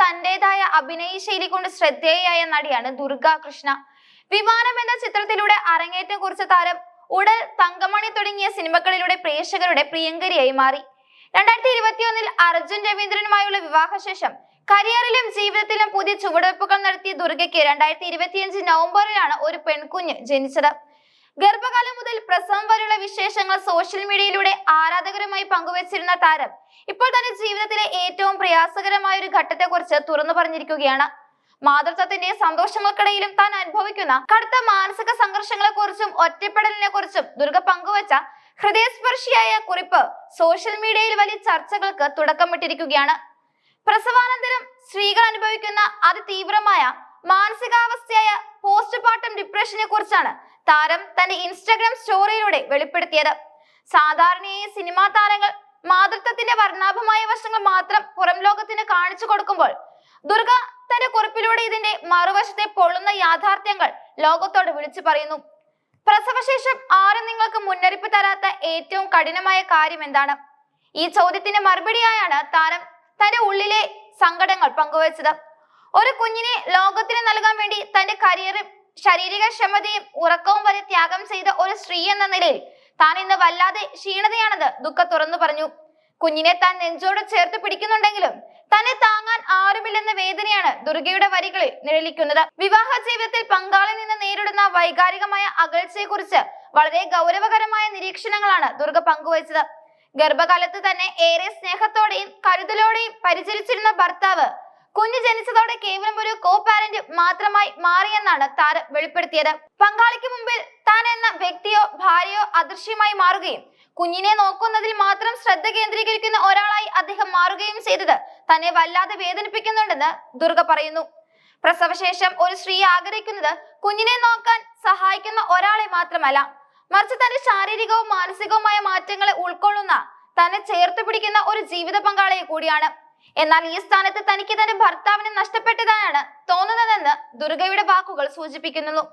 തന്റേതായ അഭിനയ ശൈലി കൊണ്ട് ശ്രദ്ധേയയായ നടിയാണ് ദുർഗ കൃഷ്ണ. വിമാനം എന്ന ചിത്രത്തിലൂടെ അരങ്ങേറ്റം കുറിച്ച താരം ഉടൽ, തങ്കമണി തുടങ്ങിയ സിനിമകളിലൂടെ പ്രേക്ഷകരുടെ പ്രിയങ്കരിയായി മാറി. 2021 അർജുൻ രവീന്ദ്രനുമായുള്ള വിവാഹശേഷം കരിയറിലും ജീവിതത്തിലും പുതിയ ചുവടുവെപ്പുകൾ നടത്തിയ ദുർഗയ്ക്ക് 2025 നവംബറിലാണ് ഒരു പെൺകുഞ്ഞ് ജനിച്ചത്. ഗർഭകാലം മുതൽ പ്രസവം വരെയുള്ള വിശേഷങ്ങൾ സോഷ്യൽ മീഡിയയിലൂടെ ആരാധകരുമായി പങ്കുവച്ചിരുന്ന താരം ഇപ്പോൾ തന്റെ ജീവിതത്തിലെ ഏറ്റവും പ്രയാസകരമായ ഒരു ഘട്ടത്തെക്കുറിച്ച് തുറന്നു പറഞ്ഞിരിക്കുകയാണ്. മാതൃത്വത്തിന്റെ സന്തോഷങ്ങൾക്കിടയിലും താൻ അനുഭവിക്കുന്ന കടുത്ത മാനസിക സംഘർഷങ്ങളെ കുറിച്ചും ഒറ്റപ്പെടലിനെ കുറിച്ചും ദുർഗ പങ്കുവച്ച ഹൃദയസ്പർശിയായ കുറിപ്പ് സോഷ്യൽ മീഡിയയിൽ വലിയ ചർച്ചകൾക്ക് തുടക്കമിട്ടിരിക്കുകയാണ്. പ്രസവാനന്തരം സ്ത്രീകൾ അനുഭവിക്കുന്ന അതിതീവ്രമായ മാനസികാവസ്ഥയായ പോസ്റ്റ്മോർട്ടം ഡിപ്രഷനെ കുറിച്ചാണ് താരം തന്റെ ഇൻസ്റ്റാഗ്രാം സ്റ്റോറിയിലൂടെ വെളിപ്പെടുത്തിയത്. സാധാരണയായി സിനിമാ താരങ്ങൾ മാതൃത്വത്തിന്റെ വർണ്ണാഭമായ വശങ്ങൾ മാത്രം പുറം ലോകത്തിന് കാണിച്ചു കൊടുക്കുമ്പോൾ ദുർഗ തന്റെ കുറിപ്പിലൂടെ ഇതിന്റെ മറുവശത്തെ പൊള്ളുന്ന യാഥാർത്ഥ്യങ്ങൾ ലോകത്തോട് വിളിച്ചു പറയുന്നു. പ്രസവശേഷം ആരും നിങ്ങൾക്ക് മുന്നറിയിപ്പ് തരാത്ത ഏറ്റവും കഠിനമായ കാര്യം എന്താണ്? ഈ ചോദ്യത്തിന് മറുപടിയായാണ് താരം തന്റെ ഉള്ളിലെ സങ്കടങ്ങൾ പങ്കുവച്ചത്. ഒരു കുഞ്ഞിനെ ലോകത്തിന് നൽകാൻ വേണ്ടി തന്റെ കരിയറും ശാരീരിക ക്ഷമതയും ഉറക്കവും വരെ ത്യാഗം ചെയ്ത ഒരു സ്ത്രീ എന്ന നിലയിൽ താൻ ഇന്ന് വല്ലാതെ ക്ഷീണതയാണെന്ന് ദുഃഖ തുറന്നു പറഞ്ഞു. കുഞ്ഞിനെ താൻ നെഞ്ചോട് ചേർത്ത് പിടിക്കുന്നുണ്ടെങ്കിലും തന്നെ താങ്ങാൻ ആരുമില്ലെന്ന വേദനയാണ് ദുർഗയുടെ വരികളിൽ നിഴലിക്കുന്നത്. വിവാഹ ജീവിതത്തിൽ പങ്കാളിൽ നിന്ന് നേരിടുന്ന വൈകാരികമായ അകൽച്ചയെ കുറിച്ച് വളരെ ഗൗരവകരമായ നിരീക്ഷണങ്ങളാണ് ദുർഗ പങ്കുവച്ചത്. ഗർഭകാലത്ത് തന്നെ ഏറെ സ്നേഹത്തോടെയും കരുതലോടെയും പരിചരിച്ചിരുന്ന ഭർത്താവ് കുഞ്ഞ് ജനിച്ചതോടെ കേവലം ഒരു കോ പാരന്റ് മാത്രമായി മാറിയെന്നാണ് താരം വെളിപ്പെടുത്തിയത്. പങ്കാളിക്ക് മുമ്പിൽ താൻ എന്ന വ്യക്തിയോ ഭാര്യയോ അദൃശ്യമായി മാറുകയും കുഞ്ഞിനെ നോക്കുന്നതിൽ മാത്രം ശ്രദ്ധ കേന്ദ്രീകരിക്കുന്ന ഒരാളായി അദ്ദേഹം മാറുകയും ചെയ്തത് തന്നെ വല്ലാതെ വേദനിപ്പിക്കുന്നുണ്ടെന്ന് ദുർഗ പറയുന്നു. പ്രസവശേഷം ഒരു സ്ത്രീ ആഗ്രഹിക്കുന്നത് കുഞ്ഞിനെ നോക്കാൻ സഹായിക്കുന്ന ഒരാളെ മാത്രമല്ല, മറിച്ച് തന്റെ ശാരീരികവും മാനസികവുമായ മാറ്റങ്ങളെ ഉൾക്കൊള്ളുന്ന, തന്നെ ചേർത്ത് പിടിക്കുന്ന ഒരു ജീവിത പങ്കാളിയെ കൂടിയാണ്. എന്നാൽ ഈ സ്ഥാനത്ത് തനിക്ക് തന്റെ ഭർത്താവിനെ നഷ്ടപ്പെട്ടതായാണ് തോന്നുന്നതെന്ന് ദുർഗയുടെ വാക്കുകൾ സൂചിപ്പിക്കുന്നു.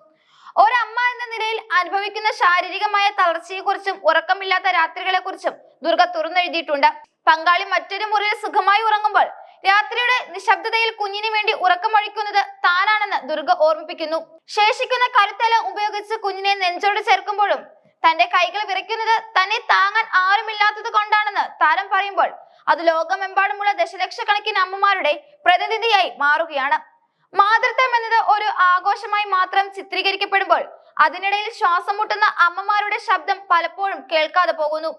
ഒരമ്മ എന്ന നിലയിൽ അനുഭവിക്കുന്ന ശാരീരികമായ തളർച്ചയെക്കുറിച്ചും ഉറക്കമില്ലാത്ത രാത്രികളെ കുറിച്ചും ദുർഗ തുറന്നെഴുതിയിട്ടുണ്ട്. പങ്കാളി മറ്റൊരു മുറിയിൽ സുഖമായി ഉറങ്ങുമ്പോൾ രാത്രിയുടെ നിശബ്ദതയിൽ കുഞ്ഞിന് വേണ്ടി ഉറക്കമൊഴിക്കുന്നത് താനാണെന്ന് ദുർഗ ഓർമ്മിപ്പിക്കുന്നു. ശേഷിക്കുന്ന കരുത്തെല്ലാം ഉപയോഗിച്ച് കുഞ്ഞിനെ നെഞ്ചോട് ചേർക്കുമ്പോഴും തന്റെ കൈകൾ വിറയ്ക്കുന്നത് തന്നെ താങ്ങാൻ ആരുമില്ലാത്തത് കൊണ്ടാണെന്ന് താരം പറയുമ്പോൾ അത് ലോകമെമ്പാടുമുള്ള ദശലക്ഷക്കണക്കിന് അമ്മമാരുടെ പ്രതിനിധിയായി മാറുകയാണ്. മാതൃത്വം എന്നത് ഒരു ആഘോഷമായി മാത്രം ചിത്രീകരിക്കപ്പെടുമ്പോൾ അതിനിടയിൽ ശ്വാസം മുട്ടുന്ന അമ്മമാരുടെ ശബ്ദം പലപ്പോഴും കേൾക്കാതെ പോകുന്നു.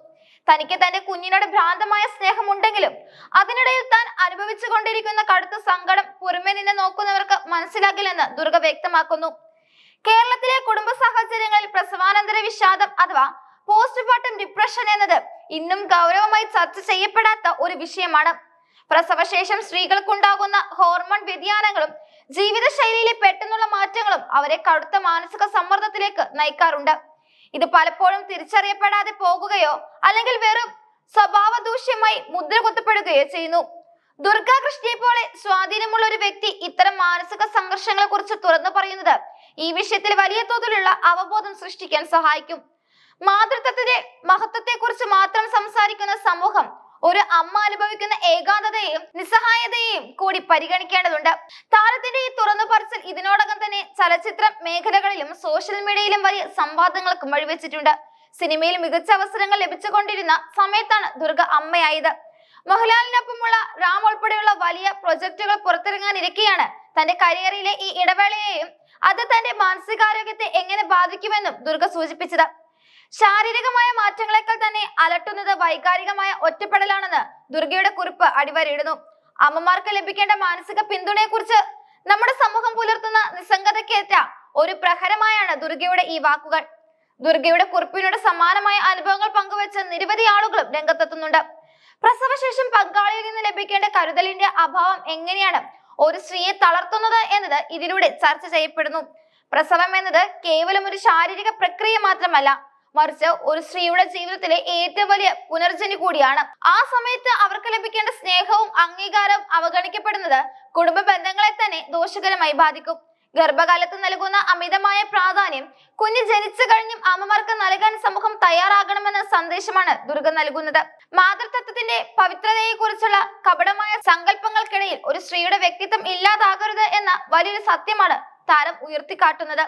തനിക്ക് തന്റെ കുഞ്ഞിനോട് ഭ്രാന്തമായ സ്നേഹമുണ്ടെങ്കിലും അതിനിടയിൽ താൻ അനുഭവിച്ചു കൊണ്ടിരിക്കുന്ന കടുത്ത സങ്കടം പുറമെ നിന്ന് നോക്കുന്നവർക്ക് മനസ്സിലാകില്ലെന്ന് ദുർഗ വ്യക്തമാക്കുന്നു. കേരളത്തിലെ കുടുംബ സാഹചര്യങ്ങളിൽ പ്രസവാനന്തര വിഷാദം അഥവാ പോസ്റ്റ്മോർട്ടം ഡിപ്രഷൻ എന്നത് ഇന്നും ഗൗരവമായി ചർച്ച ചെയ്യപ്പെടാത്ത ഒരു വിഷയമാണ്. പ്രസവശേഷം സ്ത്രീകൾക്കുണ്ടാകുന്ന ഹോർമോൺ വ്യതിയാനങ്ങളും ജീവിതശൈലിയിലെ പെട്ടെന്നുള്ള മാറ്റങ്ങളും അവരെ കടുത്ത മാനസിക സമ്മർദ്ദത്തിലേക്ക് നയിക്കാറുണ്ട്. ഇത് പലപ്പോഴും തിരിച്ചറിയപ്പെടാതെ പോകുകയോ അല്ലെങ്കിൽ വെറും സ്വഭാവ ദൂഷ്യമായി മുദ്ര കുത്തപ്പെടുകയോ ചെയ്യുന്നു. ദുർഗ കൃഷ്ണയെ പോലെ സ്വാധീനമുള്ള ഒരു വ്യക്തി ഇത്തരം മാനസിക സംഘർഷങ്ങളെ കുറിച്ച് തുറന്നു പറയുന്നത് ഈ വിഷയത്തിൽ വലിയ തോതിലുള്ള അവബോധം സൃഷ്ടിക്കാൻ സഹായിക്കും. മാതൃത്വത്തിന്റെ മഹത്വത്തെ കുറിച്ച് മാത്രം സംസാരിക്കുന്ന സമൂഹം ഒരു അമ്മ അനുഭവിക്കുന്ന ഏകാന്തതയെയും നിസ്സഹായതയെയും കൂടി പരിഗണിക്കേണ്ടതുണ്ട്. താരത്തിന്റെ ഈ തുറന്നു പറച്ചിൽ ഇതിനോടകം തന്നെ ചലച്ചിത്ര മേഖലകളിലും സോഷ്യൽ മീഡിയയിലും വലിയ സംവാദങ്ങൾക്കും വഴിവെച്ചിട്ടുണ്ട്. സിനിമയിൽ മികച്ച അവസരങ്ങൾ ലഭിച്ചുകൊണ്ടിരുന്ന സമയത്താണ് ദുർഗ അമ്മയായത്. മോഹൻലാലിനൊപ്പമുള്ള റാം ഉൾപ്പെടെയുള്ള വലിയ പ്രൊജക്ടുകൾ പുറത്തിറങ്ങാനിരിക്കെയാണ് തന്റെ കരിയറിലെ ഈ ഇടവേളയെയും അത് തന്റെ മാനസികാരോഗ്യത്തെ എങ്ങനെ ബാധിക്കുമെന്നും ദുർഗ സൂചിപ്പിച്ചത്. ശാരീരികമായ മാറ്റങ്ങളെക്കാൾ തന്നെ അലട്ടുന്നത് വൈകാരികമായ ഒറ്റപ്പെടലാണെന്ന് ദുർഗയുടെ കുറിപ്പ് അടിവരയിടുന്നു. അമ്മമാർക്ക് ലഭിക്കേണ്ട മാനസിക പിന്തുണയെ കുറിച്ച് നമ്മുടെ സമൂഹം പുലർത്തുന്ന നിസ്സംഗതയ്ക്കേറ്റ ഒരു പ്രഹരമായാണ് ദുർഗയുടെ ഈ വാക്കുകൾ. ദുർഗയുടെ കുറിപ്പിനോട് സമാനമായ അനുഭവങ്ങൾ പങ്കുവെച്ച് നിരവധി ആളുകളും രംഗത്തെത്തുന്നുണ്ട്. പ്രസവശേഷം പങ്കാളിയിൽ നിന്ന് ലഭിക്കേണ്ട കരുതലിന്റെ അഭാവം എങ്ങനെയാണ് ഒരു സ്ത്രീയെ തളർത്തുന്നത് എന്നത് ഇതിലൂടെ ചർച്ച ചെയ്യപ്പെടുന്നു. പ്രസവം എന്നത് കേവലം ഒരു ശാരീരിക പ്രക്രിയ മാത്രമല്ല, മറിച്ച് ഒരു സ്ത്രീയുടെ ജീവിതത്തിലെ ഏറ്റവും വലിയ പുനർജനി കൂടിയാണ്. ആ സമയത്ത് അവർക്ക് ലഭിക്കേണ്ട സ്നേഹവും അംഗീകാരവും അവഗണിക്കപ്പെടുന്നത് കുടുംബ ബന്ധങ്ങളെ തന്നെ ദോഷകരമായി ബാധിക്കും. ഗർഭകാലത്ത് നൽകുന്ന അമിതമായ പ്രാധാന്യം കുഞ്ഞ് ജനിച്ചു കഴിഞ്ഞും അമ്മമാർക്ക് നൽകാൻ സമൂഹം തയ്യാറാകണമെന്ന സന്ദേശമാണ് ദുർഗ നൽകുന്നത്. മാതൃത്വത്തിന്റെ പവിത്രതയെ കുറിച്ചുള്ള കപടമായ സങ്കല്പങ്ങൾക്കിടയിൽ ഒരു സ്ത്രീയുടെ വ്യക്തിത്വം ഇല്ലാതാകരുത് എന്ന വലിയൊരു സത്യമാണ് താരം ഉയർത്തിക്കാട്ടുന്നത്.